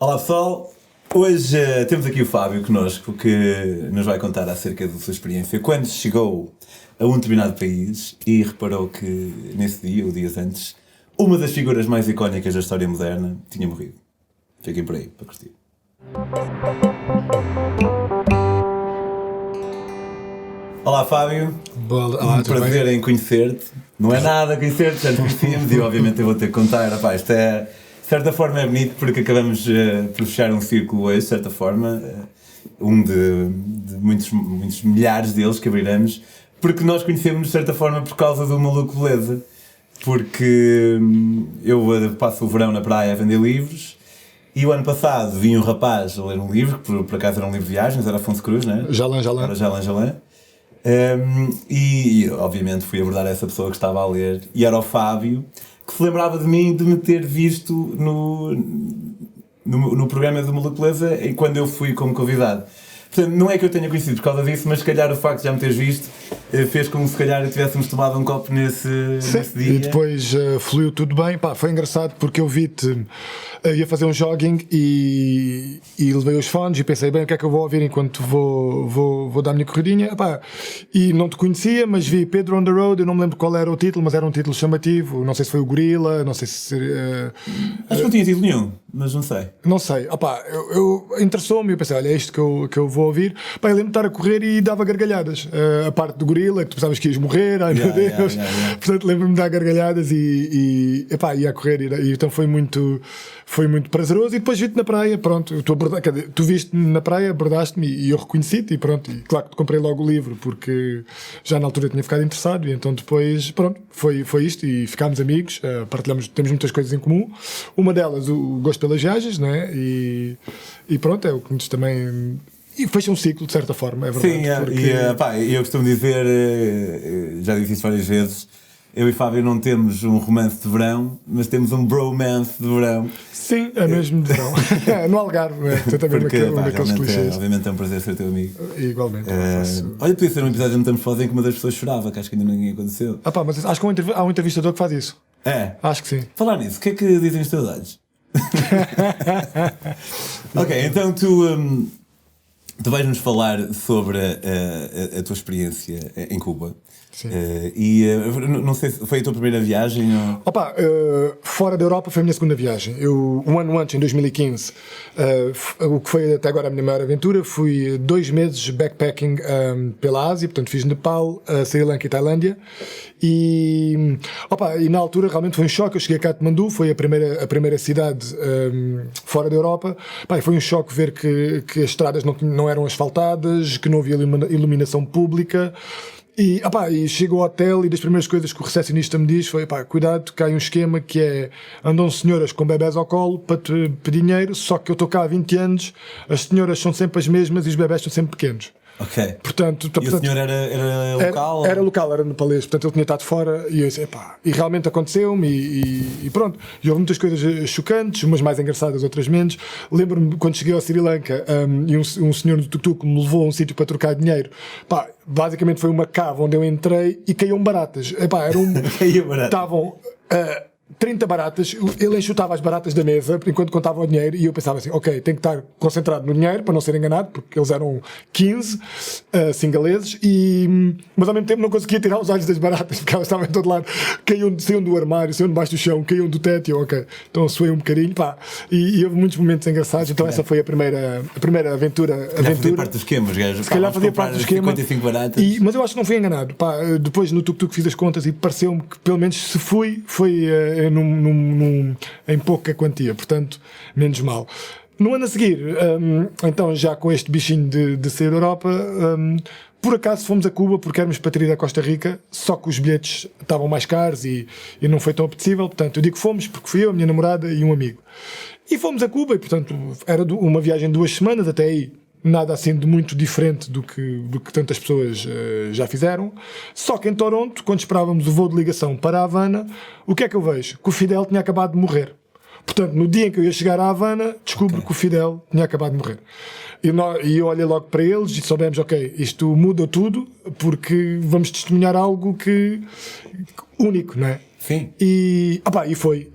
Olá pessoal, hoje temos aqui o Fábio connosco que nos vai contar acerca da sua experiência quando chegou a um determinado país e reparou que nesse dia, ou dias antes, uma das figuras mais icónicas da história moderna tinha morrido. Fiquem por aí para curtir. Olá Fábio, Olá, prazer em conhecer-te. Não é nada conhecer-te, já te conhecíamos e obviamente eu vou ter que contar. Rapaz, isto é, de certa forma é bonito porque acabamos por fechar um círculo hoje, de certa forma, de muitos milhares deles que abriremos, porque nós conhecemos de certa forma por causa do Maluco Beleza, porque eu passo o verão na praia a vender livros. E o ano passado vinha um rapaz a ler um livro, que por acaso era um livro de viagens, era Afonso Cruz, não é? Jalan. Era Jalan. E obviamente fui abordar essa pessoa que estava a ler, e era o Fábio, que se lembrava de mim de me ter visto no programa do Maluco Beleza quando eu fui como convidado. Portanto, não é que eu tenha conhecido por causa disso, mas se calhar o facto de já me teres visto fez como se calhar tivéssemos tomado um copo nesse dia. E depois fluiu tudo bem. Pá, foi engraçado porque eu vi-te, ia fazer um jogging e levei os fones e pensei, bem, o que é que eu vou ouvir enquanto vou dar a minha corridinha. Pá, e não te conhecia, mas vi Pedro on the Road, eu não me lembro qual era o título, mas era um título chamativo, não sei se foi o Gorila, não sei se... Acho que não tinha título nenhum, mas não sei. Não sei, opá, eu interessou-me e eu pensei, olha, é isto que eu vou ouvir. Pá, eu lembro de estar a correr e dava gargalhadas. A parte do Gorila, que tu pensavas que ias morrer, ai meu Deus. Portanto, lembro-me de dar gargalhadas e ia a correr. E então foi muito prazeroso. E depois vi-te na praia, pronto. Tu viste-me na praia, abordaste-me e eu reconheci-te. E pronto, e claro que te comprei logo o livro, porque já na altura tinha ficado interessado. E então depois, pronto, foi isto. E ficámos amigos, temos muitas coisas em comum. Uma delas, o gosto pelas viagens, não é? E pronto, é o que nos também... E fecha um ciclo, de certa forma, é verdade. Sim, e eu costumo dizer, já disse isso várias vezes, eu e Fábio não temos um romance de verão, mas temos um bromance de verão. Sim, é mesmo de verão. No Algarve, tu também naqueles clichês. Obviamente é um prazer ser teu amigo. Igualmente. Olha, podia ser um episódio onde estamos sozinhos em que uma das pessoas chorava, que acho que ainda ninguém aconteceu. Mas acho que há um entrevistador que faz isso. É? Acho que sim. Falar nisso, o que é que dizem os teus dados? Ok, então tu vais-nos falar sobre a tua experiência em Cuba. Sim. Não sei se foi a tua primeira viagem ou... Fora da Europa foi a minha segunda viagem. Um ano antes, em 2015, o que foi até agora a minha maior aventura, fui 2 meses backpacking pela Ásia, portanto fiz Nepal, Sri Lanka e Tailândia. E na altura realmente foi um choque. Eu cheguei a Katmandu, foi a primeira cidade fora da Europa. E foi um choque ver que as estradas não eram asfaltadas, que não havia iluminação pública. E chego ao hotel e das primeiras coisas que o recepcionista me diz foi: cuidado, cai um esquema que é, andam senhoras com bebés ao colo para te pedir dinheiro, só que eu estou cá há 20 anos, as senhoras são sempre as mesmas e os bebés são sempre pequenos. Ok. Portanto, o senhor era local? Era local, era nepalês, portanto ele tinha estado fora e eu disse, e realmente aconteceu-me e pronto. E houve muitas coisas chocantes, umas mais engraçadas, outras menos. Lembro-me quando cheguei ao Sri Lanka e um senhor do tuk-tuk me levou a um sítio para trocar dinheiro. Basicamente foi uma cave onde eu entrei e caíam baratas. Caíam baratas. Estavam... 30 baratas, ele enxutava as baratas da mesa enquanto contava o dinheiro e eu pensava assim, ok, tenho que estar concentrado no dinheiro para não ser enganado, porque eles eram 15 singaleses, mas ao mesmo tempo não conseguia tirar os olhos das baratas porque elas estavam em todo lado, saíam do armário, saíam debaixo do chão, caíam do teto e eu, ok, então suei um bocadinho, e houve muitos momentos engraçados, então essa foi a primeira aventura. Fazia parte dos esquemas, se calhar fazia parte do esquema, 55 baratas. Mas eu acho que não fui enganado, depois no tuk-tuk fiz as contas e pareceu-me que pelo menos se foi em pouca quantia, portanto, menos mal. No ano a seguir, então já com este bichinho de sair da Europa, por acaso fomos a Cuba porque éramos para ter ido a Costa Rica, só que os bilhetes estavam mais caros e não foi tão apetecível, portanto eu digo fomos porque fui eu, a minha namorada e um amigo. E fomos a Cuba e portanto era uma viagem de 2 semanas, até aí nada assim de muito diferente do que tantas pessoas já fizeram. Só que em Toronto, quando esperávamos o voo de ligação para a Havana, o que é que eu vejo? Que o Fidel tinha acabado de morrer. Portanto, no dia em que eu ia chegar à Havana, descubro que o Fidel tinha acabado de morrer. E eu olhei logo para eles e soubemos, ok, isto muda tudo, porque vamos testemunhar algo que único, não é? Sim. E foi.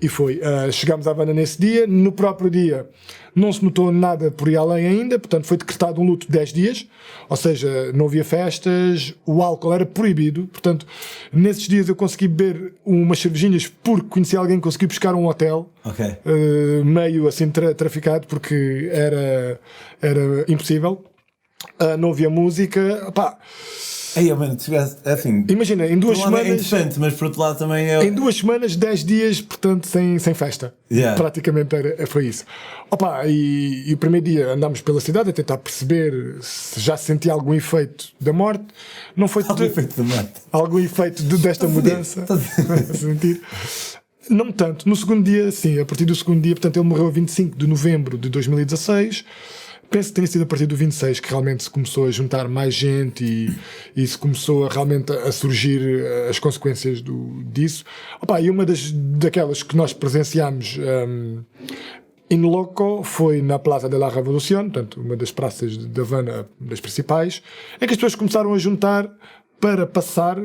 Chegámos à Havana nesse dia. No próprio dia não se notou nada por aí além ainda, portanto foi decretado um luto de 10 dias, ou seja, não havia festas, o álcool era proibido, portanto nesses dias eu consegui beber umas cervejinhas porque conheci alguém que conseguiu buscar um hotel, meio assim traficado, porque era impossível, não havia música, assim, imagina, em 2 semanas. É interessante, mas por outro lado também é. Em 2 semanas, 10 dias, portanto, sem festa. Praticamente foi isso. E o primeiro dia andámos pela cidade a tentar perceber se já se sentia algum efeito da morte. Não foi algum efeito da morte. Algum efeito desta mudança. A sentir. Não tanto. No segundo dia, sim, a partir do segundo dia, portanto, ele morreu a 25 de novembro de 2016. Penso que tenha sido a partir do 26 que realmente se começou a juntar mais gente e se começou realmente a surgir as consequências disso. E uma daquelas que nós presenciámos in loco foi na Plaza de la Revolución, portanto, uma das praças de Havana, das principais, em que as pessoas começaram a juntar para passar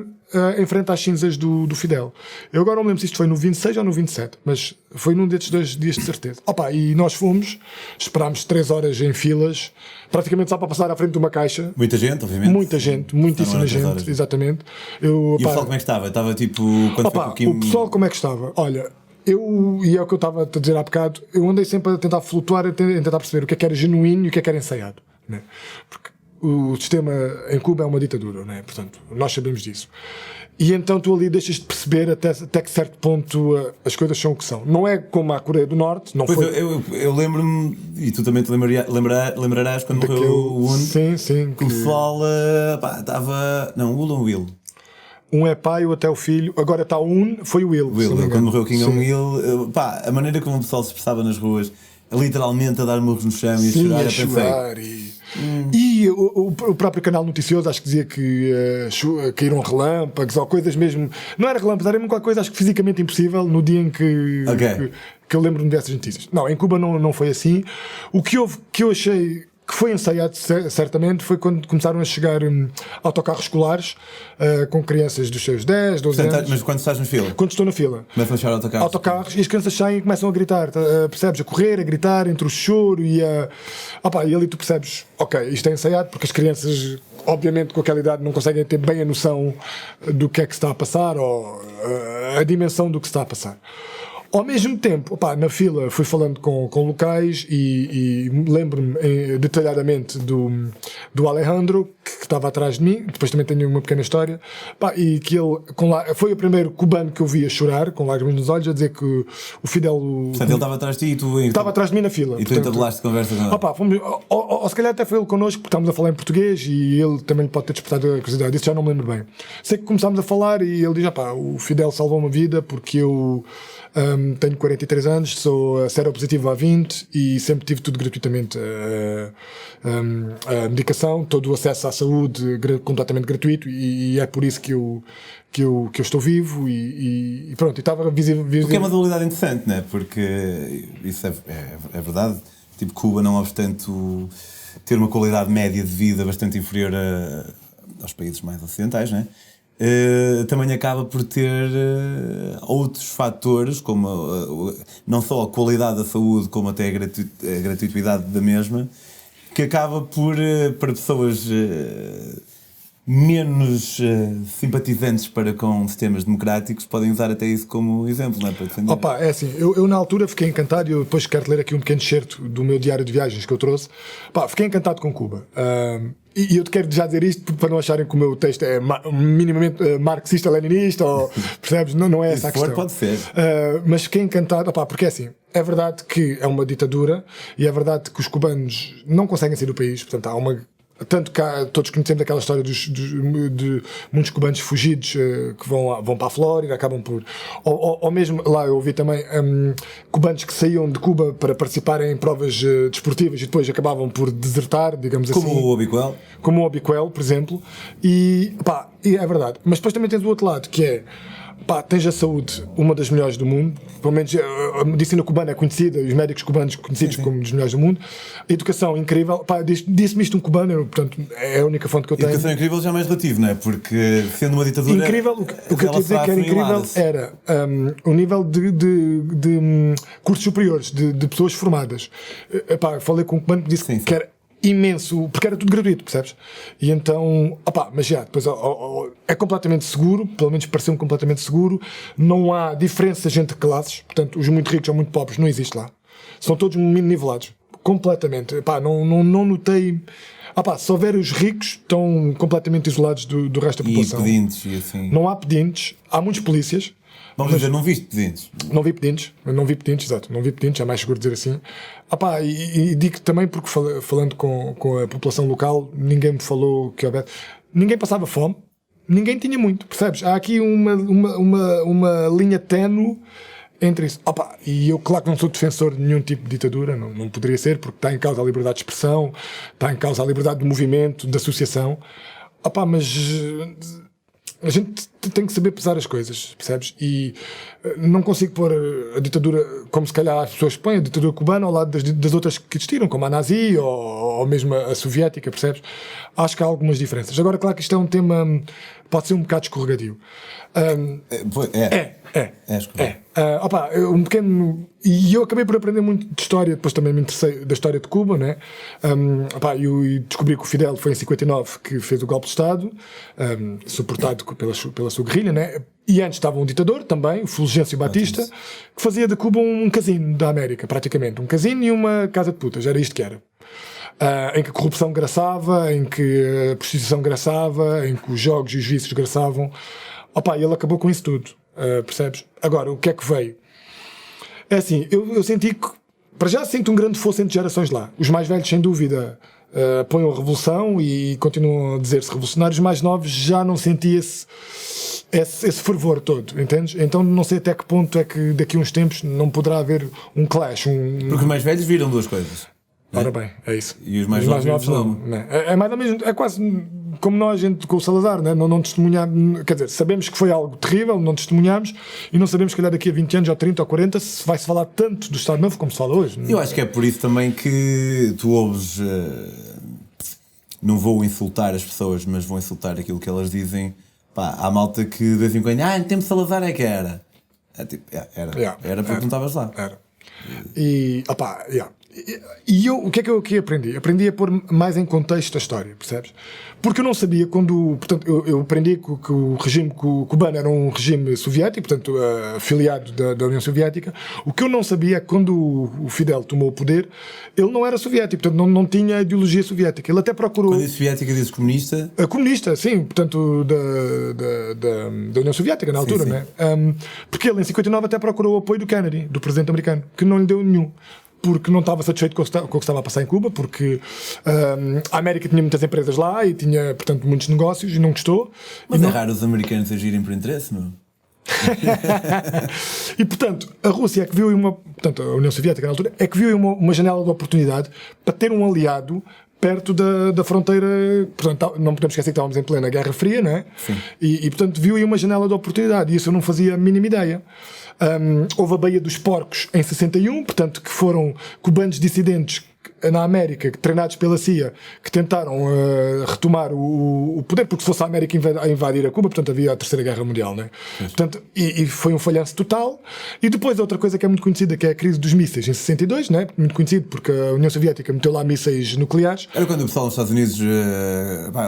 em frente às cinzas do Fidel. Eu agora não me lembro se isto foi no 26 ou no 27, mas foi num desses 2 dias de certeza. E nós esperámos 3 horas em filas, praticamente só para passar à frente de uma caixa. Muita gente, obviamente. Muita gente, muitíssima gente, exatamente. E o pessoal como é que estava? Estava tipo... O pessoal como é que estava? Olha, e é o que eu estava a dizer há bocado, eu andei sempre a tentar flutuar, a tentar perceber o que é que era genuíno e o que era ensaiado, né? Porque o sistema em Cuba é uma ditadura, não é? Portanto, nós sabemos disso. E então tu ali deixas de perceber até que certo ponto as coisas são o que são. Não é como a Coreia do Norte, não pois foi... Eu lembro-me, e tu também te lembrarás quando morreu o Un, sim, que o pessoal estava... Não, Will ou Will? Um é pai, o outro é o filho. Agora está foi o Will. Quando morreu o Kim Jong-il, a maneira como o pessoal se expressava nas ruas, literalmente a dar murros no chão e a chorar, E o próprio canal noticioso acho que dizia que caíram relâmpagos ou coisas mesmo. Não era relâmpagos, era mesmo qualquer coisa, acho que fisicamente impossível no dia em que eu lembro-me dessas notícias. Não, em Cuba não foi assim. O que eu achei que foi ensaiado certamente foi quando começaram a chegar autocarros escolares com crianças dos seus 10, 12 anos. Mas quando estás na fila? Quando estou na fila. Começam a chegar autocarros e as crianças saem e começam a gritar, percebes? A correr, a gritar entre o choro e ali tu percebes, isto é ensaiado porque as crianças, obviamente com aquela idade, não conseguem ter bem a noção do que é que se está a passar ou a dimensão do que se está a passar. Ao mesmo tempo, na fila fui falando com locais e lembro-me detalhadamente do Alejandro, que estava atrás de mim. Depois também tenho uma pequena história, e que ele foi o primeiro cubano que eu vi a chorar, com lágrimas nos olhos, a dizer que o Fidel... Portanto, ele estava atrás de ti e tu... Estava atrás de mim na fila. E tu entabulaste conversa com ele? Ou se calhar até foi ele connosco, porque estávamos a falar em português e ele também pode ter despertado a curiosidade. Isso já não me lembro bem. Sei que começámos a falar e ele diz, o Fidel salvou uma vida porque eu... tenho 43 anos, sou seropositivo há 20 e sempre tive tudo gratuitamente, a medicação, todo o acesso à saúde completamente gratuito e é por isso que eu estou vivo e pronto, e estava visível. Porque é uma dualidade interessante, não é? Porque isso é verdade, tipo Cuba, não obstante ter uma qualidade média de vida bastante inferior aos países mais ocidentais, não é? Também acaba por ter outros fatores, como não só a qualidade da saúde, como até a gratuidade da mesma, que acaba por, para pessoas menos simpatizantes para com sistemas democráticos, podem usar até isso como exemplo, não é? Para defender. É assim, eu na altura fiquei encantado e eu depois quero ler aqui um pequeno excerto do meu diário de viagens que eu trouxe. Fiquei encantado com Cuba. E eu te quero já dizer isto para não acharem que o meu texto é minimamente marxista-leninista, ou, percebes? Não é essa a questão. Pode ser. Mas fiquei encantado, porque é assim, é verdade que é uma ditadura e é verdade que os cubanos não conseguem sair do país, portanto há uma... Tanto que todos conhecemos aquela história de muitos cubanos fugidos que vão para a Flórida, acabam por... Ou mesmo, lá eu ouvi também cubanos que saíam de Cuba para participarem em provas desportivas e depois acabavam por desertar, digamos como assim. Como o Obiquel. Como o Obiquel, por exemplo. E é verdade. Mas depois também tens o outro lado, que é... Pá, tens a saúde, uma das melhores do mundo, pelo menos a medicina cubana é conhecida, os médicos cubanos conhecidos como dos melhores do mundo. A educação incrível, pá, disse-me isto um cubano, portanto é a única fonte que eu tenho. Educação incrível já é mais relativo, não é? Porque sendo uma ditadura. Incrível, o que eu queria dizer que era incrível era o nível de cursos superiores, de pessoas formadas. Pá, falei com um cubano que disse que era imenso, porque era tudo gratuito, percebes? E então, mas já, depois é completamente seguro, pelo menos pareceu-me completamente seguro, não há diferenças entre classes, portanto, os muito ricos ou muito pobres não existe lá, são todos nivelados, completamente, não notei, se houver os ricos, estão completamente isolados do resto da população. E pedintes e assim. Não há pedintes, há muitos polícias. Vamos dizer, não viste pedintes? Não vi pedintes, exato, não vi pedintes, é mais seguro dizer assim. E digo também porque falando com a população local, ninguém me falou que houvesse. Ninguém passava fome, ninguém tinha muito, percebes? Há aqui uma linha ténue entre isso. E eu, claro que não sou defensor de nenhum tipo de ditadura, não poderia ser, porque está em causa a liberdade de expressão, está em causa a liberdade de movimento, de associação. Mas a gente tem que saber pesar as coisas, percebes? E não consigo pôr a ditadura, como se calhar as pessoas põem, a ditadura cubana ao lado das outras que existiram, como a nazi ou mesmo a soviética, percebes? Acho que há algumas diferenças. Agora, claro que isto é um tema, pode ser um bocado escorregadio. Um pequeno. E eu acabei por aprender muito de história, depois também me interessei da história de Cuba, né? E descobri que o Fidel foi em 59 que fez o golpe de Estado, suportado pela sua guerrilha, né? E antes estava um ditador também, o Fulgêncio Batista, que fazia de Cuba um casino da América, praticamente. Um casino e uma casa de putas, era isto que era. Em que a corrupção graçava, em que a prostituição graçava, em que os jogos e os vícios graçavam. E ele acabou com isso tudo, percebes? Agora, o que é que veio? É assim, eu senti que, para já sinto um grande fosso entre gerações lá. Os mais velhos, sem dúvida, apoiam a revolução e continuam a dizer-se revolucionários. Os mais novos já não senti esse fervor todo, entendes? Então não sei até que ponto é que daqui a uns tempos não poderá haver um clash. Porque os mais velhos viram duas coisas. Ora bem, é isso. E os mais novos não. É mais ou menos, é quase como nós, gente, com o Salazar, né? Não testemunhamos, quer dizer, sabemos que foi algo terrível, não testemunhamos e não sabemos, se calhar, daqui a 20 anos ou 30 ou 40 se vai-se falar tanto do Estado Novo como se fala hoje. Eu acho que é por isso também que tu ouves, não vou insultar as pessoas, mas vou insultar aquilo que elas dizem. Há malta que de vez em quando, no tempo de Salazar é que era. Era porque não estavas lá. Era. E eu, o que é que eu aqui aprendi? Aprendi a pôr mais em contexto a história, percebes? Porque eu não sabia quando... Portanto, eu aprendi que o regime cubano era um regime soviético, portanto, afiliado da União Soviética. O que eu não sabia é que quando o Fidel tomou o poder, ele não era soviético, portanto, não tinha ideologia soviética. Ele até procurou... Quando diz soviética, diz comunista? Comunista, sim, portanto, da União Soviética, na altura, né? Porque ele, em 59, até procurou o apoio do Kennedy, do presidente americano, que não lhe deu nenhum. Porque não estava satisfeito com o que estava a passar em Cuba, porque a América tinha muitas empresas lá e tinha, portanto, muitos negócios e não gostou. Mas é raro os americanos agirem por interesse, não? E, portanto, a Rússia é que viu portanto, a União Soviética na altura, é que viu uma janela de oportunidade para ter um aliado perto da fronteira. Portanto, não podemos esquecer que estávamos em plena Guerra Fria, não é? Sim. E, portanto, viu aí uma janela de oportunidade e isso eu não fazia a mínima ideia. Houve a Baía dos Porcos em 61, portanto, que foram cubanos dissidentes na América, treinados pela CIA, que tentaram retomar o poder, porque se fosse a América a invadir a Cuba, portanto havia a Terceira Guerra Mundial, né? Portanto, e foi um falhanço total. E depois outra coisa que é muito conhecida, que é a crise dos mísseis em 62, né? Muito conhecido porque a União Soviética meteu lá mísseis nucleares. Era quando o pessoal nos Estados Unidos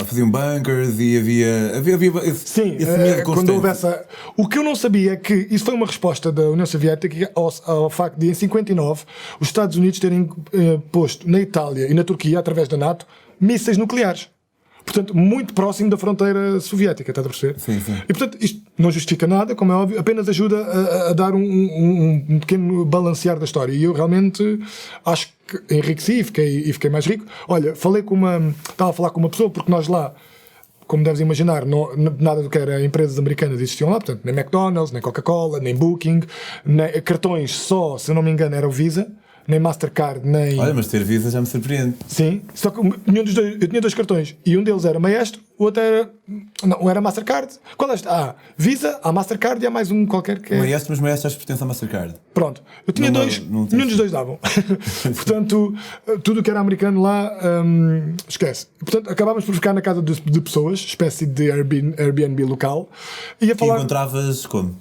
faziam bunkers e havia esse medo quando houve essa... O que eu não sabia é que isso foi uma resposta da União Soviética ao facto de, em 59, os Estados Unidos terem posto na Itália e na Turquia, através da NATO, mísseis nucleares. Portanto, muito próximo da fronteira soviética, estás a perceber? Sim, sim. E, portanto, isto não justifica nada, como é óbvio, apenas ajuda a dar um pequeno balancear da história. E eu realmente acho que enriqueci e fiquei mais rico. Olha, estava a falar com uma pessoa, porque nós lá, como deves imaginar, nada do que era empresas americanas existiam lá, portanto, nem McDonald's, nem Coca-Cola, nem Booking, nem cartões só, se eu não me engano, era o Visa. Nem Mastercard, nem... Olha, mas ter Visa já me surpreende. Sim, só que eu tinha 2 cartões e um deles era Maestro o outro era... Não, era Mastercard. Qual é este? Visa, há Mastercard e há mais um qualquer que é... Maestro, mas Maestro acho que pertence à Mastercard. Pronto. Eu tinha dois, nenhum dos dois davam. Portanto, tudo o que era americano lá, esquece. Portanto, acabámos por ficar na casa de pessoas, espécie de Airbnb local. E a falar... Que encontravas como?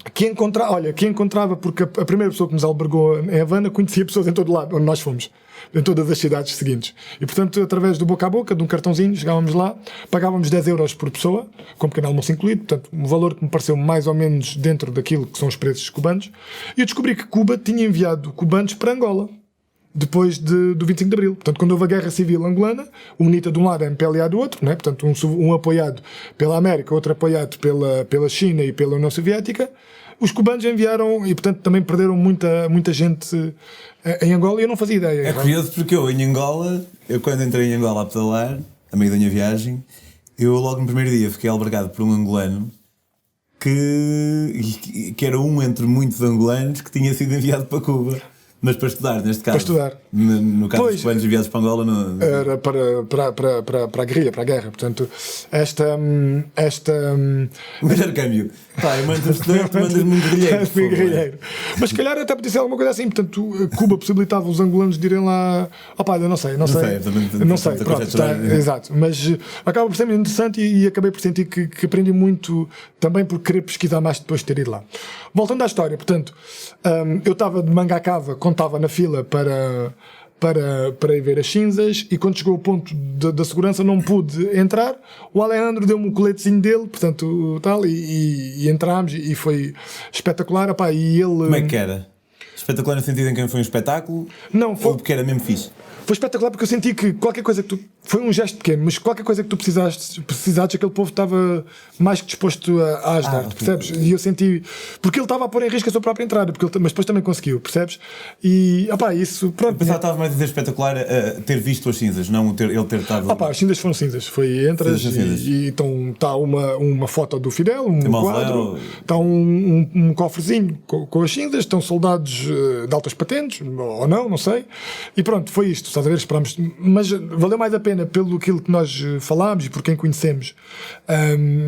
Que encontrava, porque a primeira pessoa que nos albergou em Havana conhecia pessoas em todo lado, onde nós fomos. Em todas as cidades seguintes. E, portanto, através do boca a boca, de um cartãozinho, chegávamos lá, pagávamos 10 euros por pessoa, com pequeno almoço incluído, portanto, um valor que me pareceu mais ou menos dentro daquilo que são os preços cubanos. E eu descobri que Cuba tinha enviado cubanos para Angola, depois do 25 de Abril. Portanto, quando houve a Guerra Civil Angolana, o UNITA de um lado, a MPLA do outro, né? Portanto, um apoiado pela América, outro apoiado pela China e pela União Soviética, os cubanos enviaram e, portanto, também perderam muita gente em Angola e eu não fazia ideia. É curioso porque eu quando entrei em Angola a pedalar, a meio da minha viagem, eu logo no primeiro dia fiquei albergado por um angolano que era um entre muitos angolanos que tinha sido enviado para Cuba. Mas para estudar, neste caso. Para estudar. No caso dos cubanos enviados para Angola... Era para a guerrilha, para a guerra. Portanto, esta... Melhor câmbio. Pá, eu mando estudante, tu mandas-me um guerrilheiro. Mas se calhar até podia ser alguma coisa assim. Portanto, Cuba possibilitava os angolanos de irem lá... Opá, eu não sei. Não sei. Pronto, exato. Mas acaba por ser muito interessante e acabei por sentir que aprendi muito também por querer pesquisar mais depois de ter ido lá. Voltando à história, portanto, eu estava de manga à cava quando estava na fila para ir ver as cinzas e quando chegou o ponto da segurança não pude entrar. O Alejandro deu-me o coletezinho dele, portanto, tal, e entrámos e foi espetacular. Epá, e ele... Como é que era? Espetacular no sentido em que foi um espetáculo? Não, foi... Ou porque era mesmo fixe? Foi espetacular porque eu senti que qualquer coisa que tu... Foi um gesto pequeno, mas qualquer coisa que tu precisasses, aquele povo estava mais que disposto a ajudar-te, percebes? E eu senti... Porque ele estava a pôr em risco a sua própria entrada, mas depois também conseguiu, percebes? E, isso... Pronto. Eu pensava que estava mais a dizer espetacular ter visto as cinzas, não ele ter estado... as cinzas foram cinzas. Foi entras e está uma foto do Fidel, um quadro, está um cofrezinho com as cinzas, estão soldados de altas patentes, ou não sei. E pronto, foi isto, estás a ver? Esperámos. Mas valeu mais a pena pelo aquilo que nós falámos e por quem conhecemos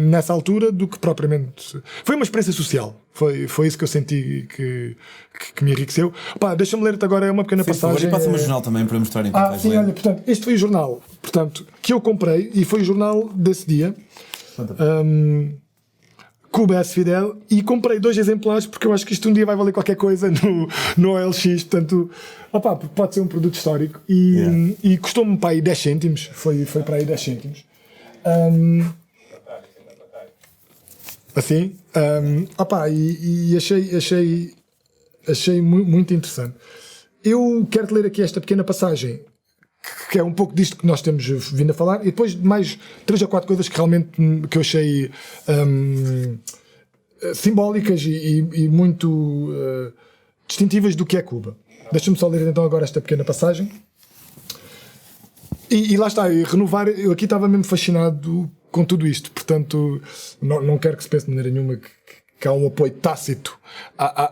nessa altura do que propriamente... Foi uma experiência social. Foi isso que eu senti que me enriqueceu. Deixa-me ler-te agora uma pequena passagem. E passa-me o jornal também para mostrar enquanto sim, olha, portanto, este foi o jornal que eu comprei e foi o jornal desse dia. Cuba S. Fidel, e comprei 2 exemplares porque eu acho que isto um dia vai valer qualquer coisa no OLX, portanto, pode ser um produto histórico e custou-me para aí 10 cêntimos, foi para aí 10 cêntimos. Assim, e achei muito interessante. Eu quero-te ler aqui esta pequena passagem que é um pouco disto que nós temos vindo a falar, e depois mais 3 ou 4 coisas que realmente que eu achei simbólicas e muito distintivas do que é Cuba. Deixa-me só ler então agora esta pequena passagem. E lá está, renovar, eu aqui estava mesmo fascinado com tudo isto, portanto não quero que se pense de maneira nenhuma que há um apoio tácito.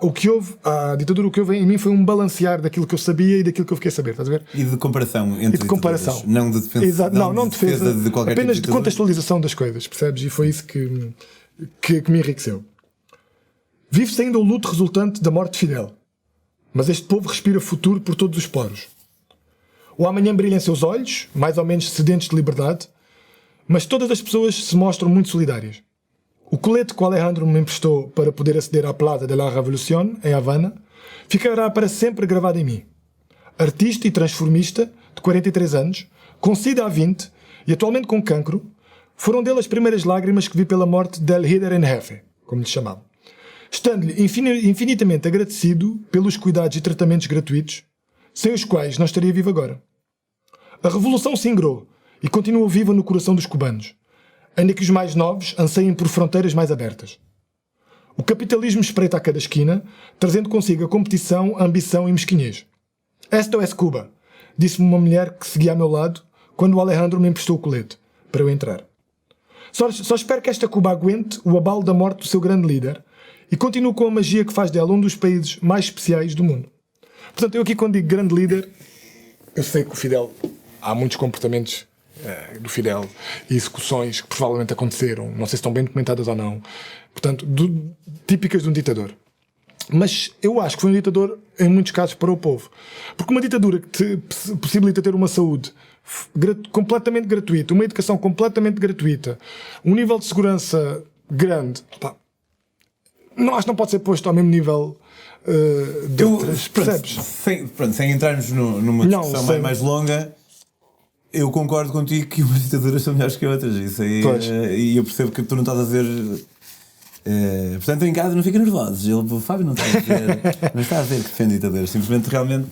O que houve, a ditadura, o que houve em mim foi um balancear daquilo que eu sabia e daquilo que eu fiquei a saber, estás a ver? E de comparação entre ditaduras, não de defesa. Exato, não de defesa, de qualquer apenas tipo de contextualização das coisas, percebes? E foi isso que me enriqueceu. Vive-se ainda o luto resultante da morte de Fidel, mas este povo respira futuro por todos os poros. O amanhã brilha em seus olhos, mais ou menos sedentes de liberdade, mas todas as pessoas se mostram muito solidárias. O colete que o Alejandro me emprestou para poder aceder à Plaza de la Revolución, em Havana, ficará para sempre gravado em mim. Artista e transformista, de 43 anos, com SIDA há 20 e atualmente com cancro, foram dele as primeiras lágrimas que vi pela morte del líder en jefe, como lhe chamavam. Estando-lhe infinitamente agradecido pelos cuidados e tratamentos gratuitos, sem os quais não estaria vivo agora. A revolução se ingrou e continua viva no coração dos cubanos, ainda que os mais novos anseiem por fronteiras mais abertas. O capitalismo espreita a cada esquina, trazendo consigo a competição, a ambição e mesquinhez. Esto es Cuba, disse-me uma mulher que seguia ao meu lado quando o Alejandro me emprestou o colete, para eu entrar. Só espero que esta Cuba aguente o abalo da morte do seu grande líder e continue com a magia que faz dela um dos países mais especiais do mundo. Portanto, eu aqui quando digo grande líder, eu sei que o Fidel há muitos comportamentos do Fidel e execuções que provavelmente aconteceram, não sei se estão bem documentadas ou não, portanto, típicas de um ditador. Mas eu acho que foi um ditador em muitos casos para o povo, porque uma ditadura que te possibilita ter uma saúde completamente gratuita, uma educação completamente gratuita, um nível de segurança grande, pá, acho que não pode ser posto ao mesmo nível de outras, percebes? Sem entrarmos numa discussão mais longa, eu concordo contigo que umas ditaduras são melhores que outras, isso aí, e eu percebo que tu não estás a dizer. Portanto, em casa não fica nervoso. O Fábio não está a ver que defende ditaduras, simplesmente realmente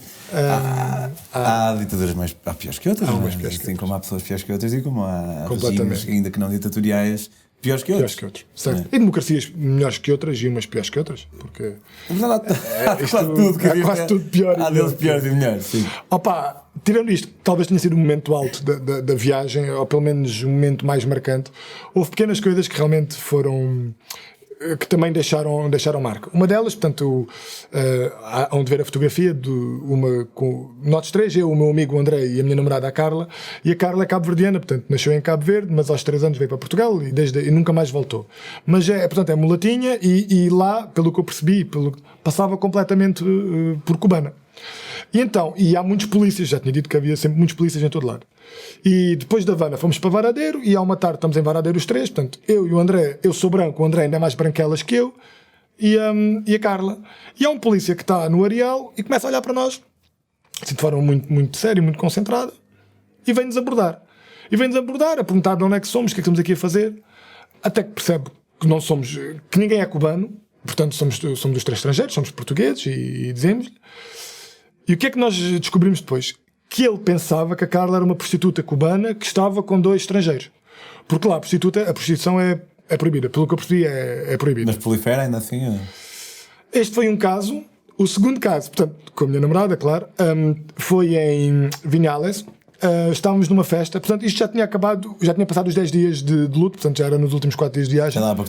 há ditaduras há piores que outras, assim como há pessoas piores que outras e como há regimes, ainda que não ditatoriais, piores que outros. Certo. E democracias melhores que outras e umas piores que outras, porque há quase tudo pior. Há deles piores e melhores, sim. Opa, tirando isto, talvez tenha sido o momento alto da viagem, ou pelo menos o momento mais marcante. Houve pequenas coisas que realmente foram, que também deixaram marca. Uma delas, portanto, há onde ver a fotografia de uma com nós três, eu, o meu amigo André e a minha namorada a Carla, e a Carla é cabo-verdiana, portanto nasceu em Cabo Verde, mas aos 3 anos veio para Portugal e nunca mais voltou. Mas portanto, é mulatinha e lá, pelo que eu percebi, passava completamente por cubana. E há muitos polícias, já tinha dito que havia sempre muitos polícias em todo lado. E depois da Havana fomos para Varadeiro, e há uma tarde estamos em Varadeiro os três, portanto, eu e o André, eu sou branco, o André ainda é mais branquelas que eu, e a Carla. E há um polícia que está no areal e começa a olhar para nós, assim de forma muito, muito séria, muito concentrada, e vem-nos abordar. A perguntar de onde é que somos, o que é que estamos aqui a fazer, até que percebe que não somos, que ninguém é cubano, portanto somos os três estrangeiros, somos portugueses, e dizemos-lhe. E o que é que nós descobrimos depois? Que ele pensava que a Carla era uma prostituta cubana que estava com 2 estrangeiros. Porque lá a prostituição é proibida. Pelo que eu percebi, é proibida. Mas prolifera ainda assim? Este foi um caso. O segundo caso, portanto, com a minha namorada, claro, foi em Vinhales. Estávamos numa festa, portanto, isto já tinha acabado, já tinha passado os 10 dias de luto, portanto, já era nos últimos 4 dias de viagem. Já dá para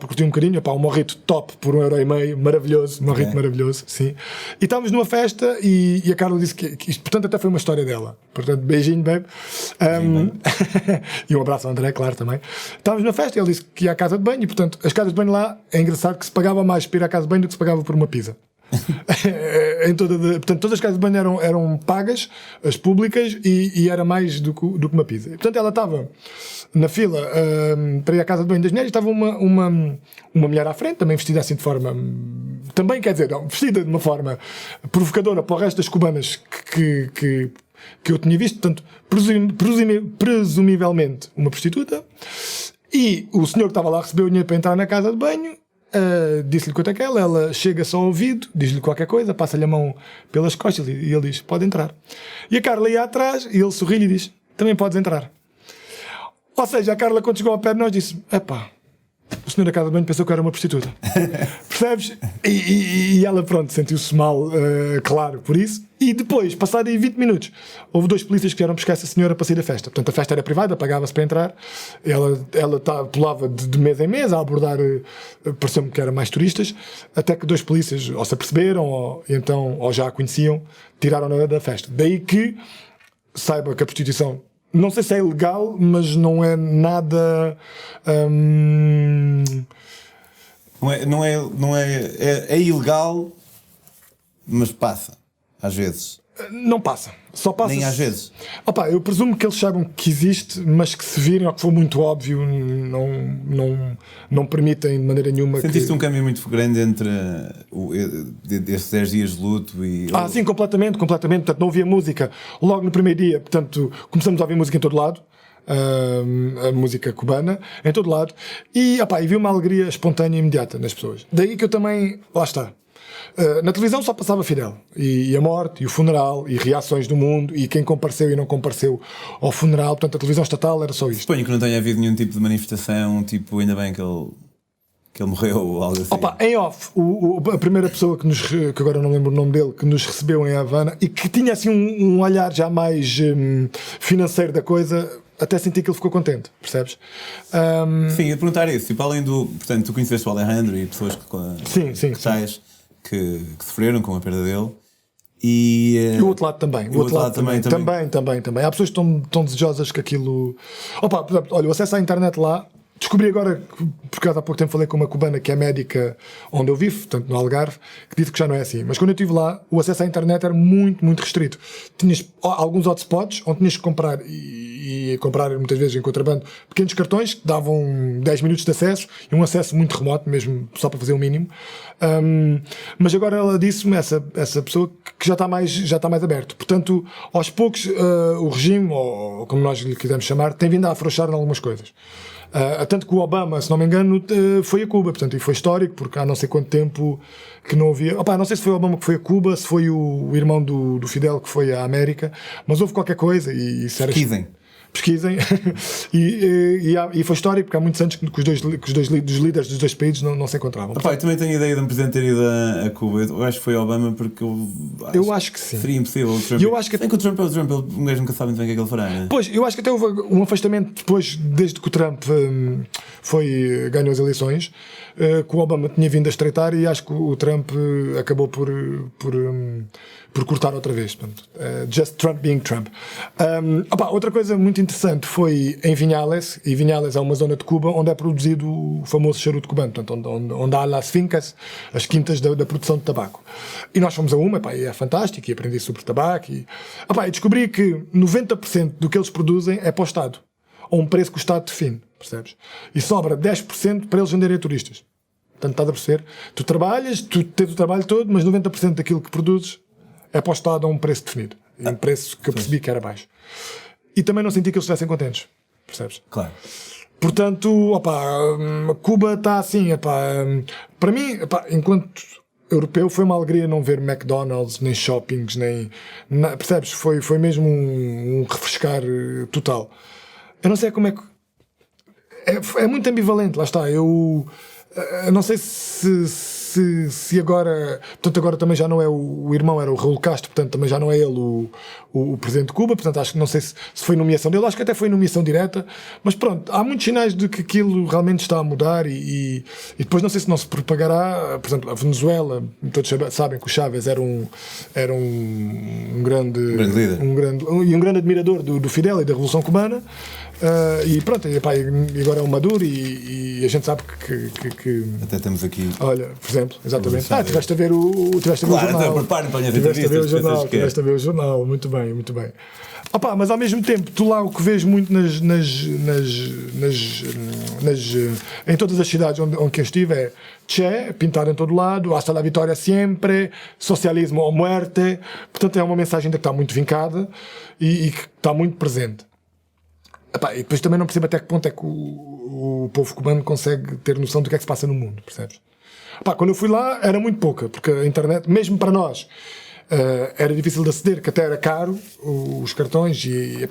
curtir um bocadinho. Pá, um morrito top por 1,5€, maravilhoso, morrito maravilhoso, sim. E estávamos numa festa e a Carla disse que isto, portanto, até foi uma história dela. Portanto, beijinho, babe. E um abraço ao André, claro, também. Estávamos numa festa e ele disse que ia à casa de banho e, portanto, as casas de banho lá, é engraçado que se pagava mais para ir à casa de banho do que se pagava por uma pizza. Portanto, todas as casas de banho eram pagas, as públicas, e era mais do que uma pizza. E, portanto, ela estava na fila para ir à casa de banho das mulheres, e estava uma mulher à frente, também vestida assim de forma, também quer dizer, vestida de uma forma provocadora para o resto das cubanas que eu tinha visto, portanto, presumivelmente uma prostituta. E o senhor que estava lá recebeu o dinheiro para entrar na casa de banho. Disse-lhe quanto é que ela chega-se ao ouvido, diz-lhe qualquer coisa, passa-lhe a mão pelas costas e ele diz, pode entrar. E a Carla ia atrás e ele sorri e diz, também podes entrar. Ou seja, a Carla, quando chegou ao pé de nós, disse, epá, o senhor da casa de banho pensou que eu era uma prostituta. Percebes? E ela, pronto, sentiu-se mal, claro, por isso. E depois, passado aí 20 minutos, houve 2 polícias que vieram buscar essa senhora para sair da festa. Portanto, a festa era privada, pagava-se para entrar. Ela pulava de mesa em mesa a abordar, pareceu-me que eram mais turistas, até que 2 polícias ou se aperceberam ou já a conheciam, tiraram-na da festa. Daí que saiba que a prostituição, não sei se é ilegal, mas não é nada... É ilegal, mas passa. Às vezes. Não passa. Só passa. Nem às vezes. Opa, eu presumo que eles saibam que existe, mas que se virem ou que for muito óbvio, não permitem de maneira nenhuma. Sentiste um câmbio muito grande entre esses 10 dias de luto e. Sim, completamente. Portanto, não ouvia música logo no primeiro dia. Portanto, começamos a ouvir música em todo lado. A música cubana em todo lado. E vi uma alegria espontânea e imediata nas pessoas. Daí que eu também. Lá está. Na televisão só passava Fidel e a morte, e o funeral, e reações do mundo, e quem compareceu e não compareceu ao funeral. Portanto, a televisão estatal era só isto. Suponho que não tenha havido nenhum tipo de manifestação, tipo, ainda bem que ele morreu ou algo assim. Em off, a primeira pessoa que agora não lembro o nome dele, que nos recebeu em Havana e que tinha assim um olhar já mais financeiro da coisa, até senti que ele ficou contente, percebes? Sim, ia perguntar isso. Tipo, além do. Portanto, tu conheceste o Alejandro e pessoas que sim. que sofreram com a perda dele. E o outro lado também. o outro lado também. Também. Há pessoas que estão desejosas que aquilo. Opa, por exemplo, olha, o acesso à internet lá. Descobri agora, porque há pouco tempo falei com uma cubana que é médica onde eu vivo, portanto no Algarve, que disse que já não é assim. Mas quando eu estive lá, o acesso à internet era muito, muito restrito. Tinhas alguns hotspots onde tinhas que comprar, e comprar muitas vezes em contrabando, pequenos cartões que davam 10 minutos de acesso e um acesso muito remoto, mesmo só para fazer o mínimo. Mas agora ela disse-me, essa pessoa, que já está mais aberto. Portanto, aos poucos, o regime, ou como nós lhe quisermos chamar, tem vindo a afrouxar em algumas coisas. Tanto que o Obama, se não me engano, foi a Cuba, portanto, e foi histórico, porque há não sei quanto tempo que não havia. Não sei se foi o Obama que foi a Cuba, se foi o irmão do Fidel que foi à América, mas houve qualquer coisa e isso era. Pesquisem. e foi histórico, porque há muitos anos que os líderes dos dois países não se encontravam. Eu também tenho a ideia de um presidente ter ido a Cuba. Eu acho que foi Obama, porque eu acho que sim. Seria impossível. O Trump, eu acho que o Trump, o gajo nunca sabe muito bem o que é que ele fará. Né? Pois, eu acho que até houve um afastamento depois, desde que o Trump ganhou as eleições, que o Obama tinha vindo a estreitar, e acho que o Trump acabou por cortar outra vez. Portanto, just Trump being Trump. Outra coisa muito interessante foi em Vinhales, e Vinhales é uma zona de Cuba onde é produzido o famoso charuto cubano, portanto, onde há as fincas, as quintas da produção de tabaco. E nós fomos a uma, e é fantástico, e aprendi sobre tabaco, e descobri que 90% do que eles produzem é para o Estado, a um preço que o Estado define, percebes? E sobra 10% para eles venderem a turistas. Portanto, estás a perceber? Tu trabalhas, tu tens o trabalho todo, mas 90% daquilo que produzes é para o Estado a um preço definido. Um preço que eu percebi que era baixo. E também não senti que eles estivessem contentes. Percebes? Claro. Portanto, Cuba está assim, para mim, enquanto europeu, foi uma alegria não ver McDonald's, nem shoppings, percebes? Foi mesmo um refrescar total. Eu não sei como é que... É muito ambivalente, lá está. Eu não sei se agora... Portanto, agora também já não é o irmão, era o Raul Castro, portanto também já não é ele o presidente de Cuba, portanto acho que não sei se foi nomeação dele, acho que até foi nomeação direta, mas pronto, há muitos sinais de que aquilo realmente está a mudar, e depois não sei se não se propagará. Por exemplo, a Venezuela, todos sabem que o Chávez era um grande líder, um grande admirador do Fidel e da Revolução Cubana. E pronto, e agora é o Maduro, e a gente sabe que até temos aqui, olha, por exemplo, exatamente, tiveste a ver o jornal, tiveste a ver o jornal, muito bem. Mas ao mesmo tempo, tu lá o que vês muito em todas as cidades onde eu estive é Che, pintado em todo lado, hasta la vitória sempre, socialismo ou muerte. Portanto é uma mensagem ainda que está muito vincada e que está muito presente. E depois também não percebo até que ponto é que o povo cubano consegue ter noção do que é que se passa no mundo, percebes? Quando eu fui lá era muito pouca, porque a internet, mesmo para nós, era difícil de aceder, que até era caro os cartões, e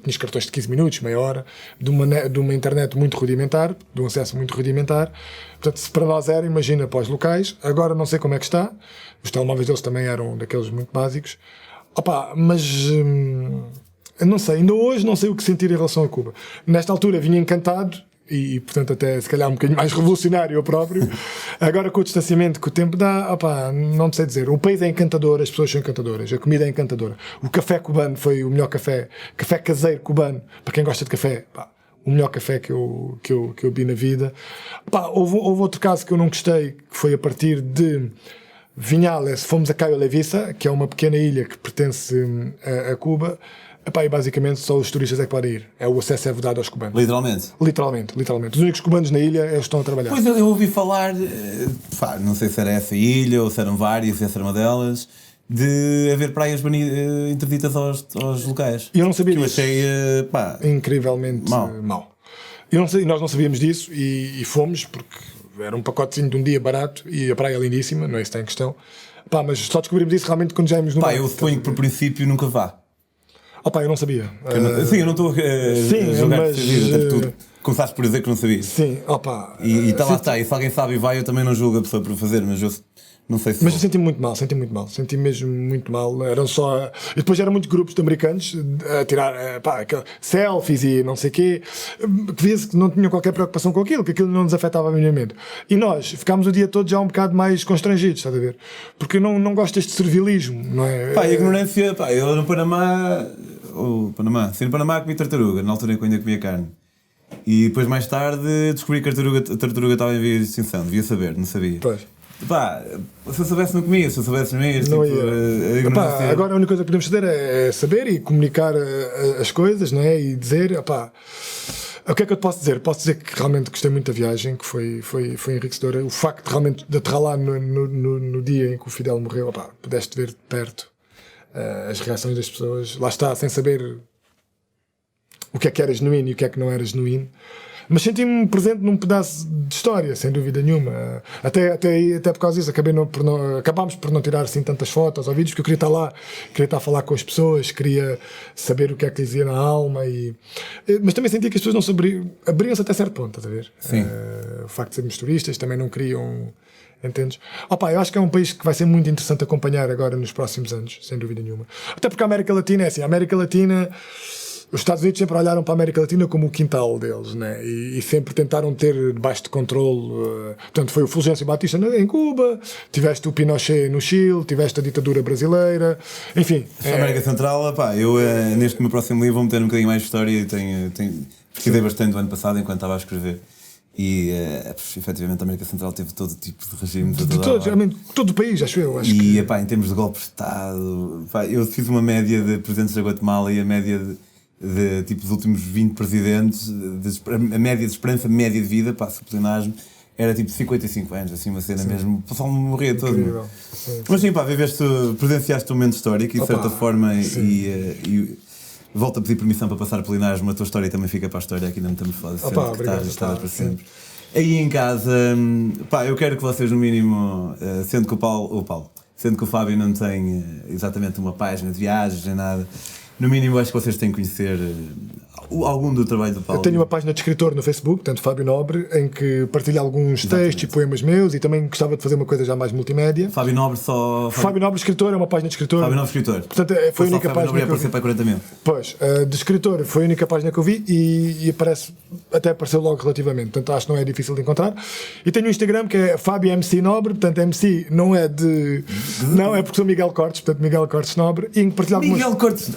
tinhas cartões de 15 minutos, meia hora, de uma internet muito rudimentar, de um acesso muito rudimentar. Portanto, se para nós era, imagina para os locais. Agora não sei como é que está, os telemóveis deles também eram daqueles muito básicos. Mas... não sei, ainda hoje não sei o que sentir em relação a Cuba. Nesta altura vinha encantado e portanto até se calhar um bocadinho mais revolucionário eu próprio. Agora com o distanciamento que o tempo dá, não sei dizer. O país é encantador, as pessoas são encantadoras, a comida é encantadora. O café cubano foi o melhor café caseiro cubano, para quem gosta de café, o melhor café que eu vi na vida. Houve outro caso que eu não gostei, que foi a partir de Vinhales, fomos a Cayo Levisa, que é uma pequena ilha que pertence a Cuba. E basicamente só os turistas é que podem ir. O acesso é vedado aos cubanos. Literalmente. Os únicos cubanos na ilha eles estão a trabalhar. Pois eu ouvi falar, não sei se era essa ilha ou se eram várias, se essa era uma delas, de haver praias interditas aos locais. E eu não sabia disso. Eu achei incrivelmente mau. Nós não sabíamos disso e fomos, porque era um pacotezinho de um dia barato e a praia é lindíssima, não é isso que está em questão. Mas só descobrimos isso realmente quando já íamos no mar. Eu suponho que por princípio nunca vá. Eu não sabia. Eu não estou a jogar mas, de vida, tudo. Começaste por dizer que não sabias. Sim, opa. E tá lá está, e se alguém sabe e vai, eu também não julgo a pessoa por fazer, mas eu não sei se. Mas eu senti muito mal, senti mesmo muito mal. Eram só. E depois eram muitos grupos de americanos a tirar selfies e não sei o quê, que via-se que não tinham qualquer preocupação com aquilo, que aquilo não nos afetava minimamente. E nós ficámos o dia todo já um bocado mais constrangidos, estás a ver? Porque eu não gosto deste servilismo, não é? Pá, a ignorância, pá, eu no Panamá. Sim, no Panamá comi tartaruga, na altura em que eu ainda comia carne. E depois mais tarde descobri que a tartaruga estava em vias de extinção, devia saber, não sabia. Pois. Pá, se eu soubesse não comia, se eu soubesse não ia. Tipo, Epá, agora a única coisa que podemos fazer é saber e comunicar as coisas, não é? E dizer, epá, o que é que eu te posso dizer? Posso dizer que realmente gostei muito da viagem, que foi enriquecedora. O facto de realmente de aterrar lá no dia em que o Fidel morreu, epá, pudeste ver de perto as reações das pessoas, lá está, sem saber o que era genuíno e o que é que não era genuíno. Mas senti-me presente num pedaço de história, sem dúvida nenhuma. Até por causa disso, acabámos por não tirar assim tantas fotos ou vídeos, porque eu queria estar lá, queria estar a falar com as pessoas, queria saber o que é que lhes ia na alma. Mas também senti que as pessoas não se abriam-se até certo ponto, estás a ver? Sim. O facto de sermos turistas também não queriam. Entendes? Opa, eu acho que é um país que vai ser muito interessante acompanhar agora nos próximos anos, sem dúvida nenhuma. Até porque a América Latina é assim, a América Latina. Os Estados Unidos sempre olharam para a América Latina como o quintal deles, né? E sempre tentaram ter debaixo de controle. Portanto, foi o Fulgêncio Batista em Cuba, tiveste o Pinochet no Chile, tiveste a ditadura brasileira, enfim. A América Central, pá, eu neste meu próximo livro vou meter um bocadinho mais de história e pesquisei bastante do ano passado enquanto estava a escrever. E efetivamente a América Central teve todo tipo de regimes. Todo o país, acho eu. Pá, em termos de golpe de Estado, pá, eu fiz uma média de presidentes da Guatemala e a média de tipo dos últimos 20 presidentes, a média de esperança média de vida, pá, sublinagem, era tipo 55 anos, assim uma cena. Sim. Mesmo, o pessoal morria todo. Mas sim, pá, presenciaste um momento histórico e de certa forma e volto a pedir permissão para passar por Linares, mas a tua história também fica para a história aqui na Metamorfose, que estás para sempre. Aí em casa, pá, eu quero que vocês no mínimo, sendo que o Fábio não tem exatamente uma página de viagens nem nada, no mínimo acho que vocês têm que conhecer algum do trabalho do Paulo. Eu tenho uma página de escritor no Facebook, portanto Fábio Nobre, em que partilho alguns textos e poemas meus e também gostava de fazer uma coisa já mais multimédia. Fábio Nobre Fábio Nobre escritor, é uma página de escritor. Fábio Nobre escritor. Portanto, foi a única página que eu vi. Para 40 mil. Pois, de escritor foi a única página que eu vi e até apareceu logo relativamente, portanto acho que não é difícil de encontrar. E tenho um Instagram que é Fábio MC Nobre, portanto MC não é de... Não, é porque sou Miguel Cortes, portanto Miguel Cortes Nobre. E partilho algumas... Miguel Cortes,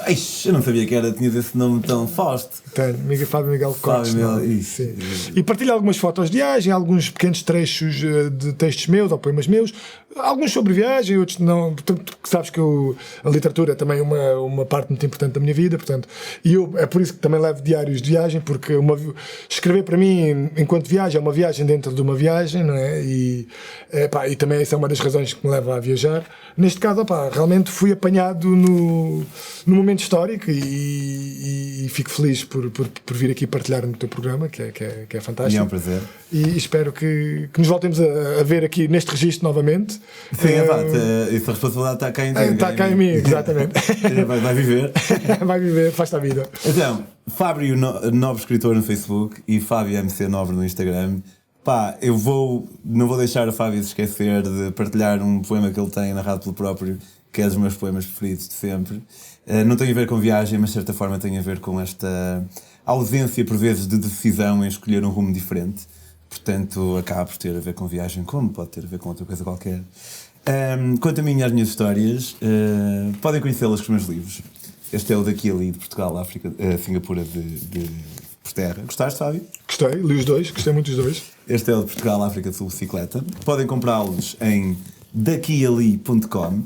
eu não sabia que tinha esse nome tão forte. Tenho, Fábio Miguel Cortes. Sim. E partilho algumas fotos de viagem, alguns pequenos trechos de textos meus ou poemas meus, alguns sobre viagem, outros não. Portanto, sabes que a literatura é também uma parte muito importante da minha vida, portanto, e é por isso que também levo diários de viagem, porque escrever para mim enquanto viagem é uma viagem dentro de uma viagem, não é? E também essa é uma das razões que me leva a viajar. Neste caso, realmente fui apanhado no momento histórico e fico feliz por vir aqui partilhar no teu programa, que é fantástico. E é um prazer. E espero que nos voltemos a ver aqui neste registro novamente. Sim, essa responsabilidade está cá em ti. Está cá em mim, exatamente. Vai viver. Vai viver, faz-te a vida. Então, Fábio Nobre Escritor no Facebook e Fábio MC Nobre no Instagram. Pá, não vou deixar o Fábio se esquecer de partilhar um poema que ele tem narrado pelo próprio, que é dos meus poemas preferidos de sempre. Não tem a ver com viagem, mas de certa forma tem a ver com esta ausência, por vezes, de decisão em escolher um rumo diferente. Portanto, acaba por ter a ver com viagem, como pode ter a ver com outra coisa qualquer. Quanto a mim e às minhas histórias, podem conhecê-las com os meus livros. Este é o daqui ali, de Portugal, África, Singapura, por terra. Gostaste, Fábio? Gostei, li os dois, gostei muito dos dois. Este é o de Portugal, África do Sul, bicicleta. Podem comprá-los em daquiali.com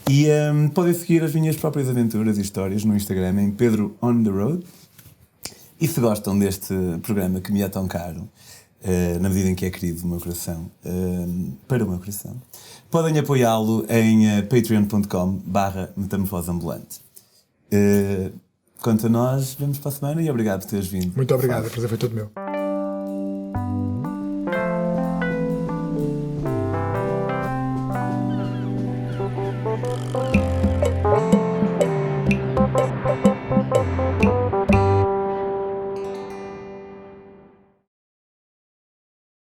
e podem seguir as minhas próprias aventuras e histórias no Instagram em Pedro on the Road. E se gostam deste programa que me é tão caro, na medida em que é querido do meu coração, para o meu coração, podem apoiá-lo em patreon.com/metamorfoseambulante. Quanto a nós, vemos para a semana e obrigado por teres vindo. Muito obrigado, o prazer foi todo meu.